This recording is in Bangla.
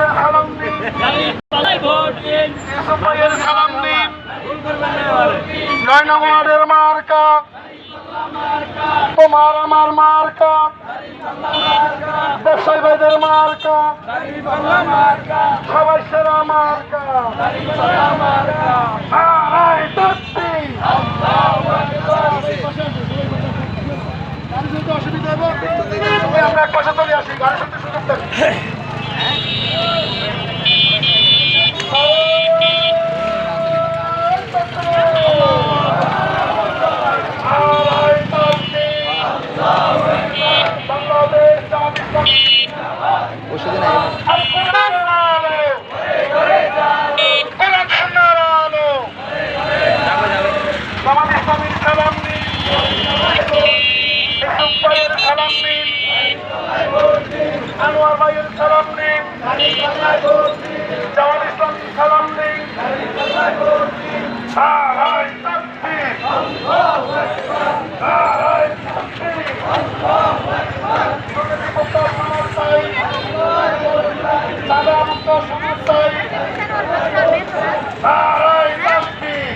ভাইয়ের সালাম দিন, ইউসুফ ভাইয়ের সালাম দিন। 9 নম্বরের মার্কা তোমার আমার মার্কা, ব্যবসায়ী ভাইদের মার্কা, সবাই সেরা মার্কা। নারায়ে তাকবীর। অসুবিধা হবে আমরা এক পাশে চলে আসি, গাড়ি শুনতে সুযোগ দেন। আনোয়ার ভাইয়ের সালাম দিন, জামাল ইসলাম সালাম দিন। নারায়ে তাকবীর, নারায়ে তাকবীর। সমাজ চাই, সাদা মুক্ত সমাজ চাই। নারায়ে তাকবীর।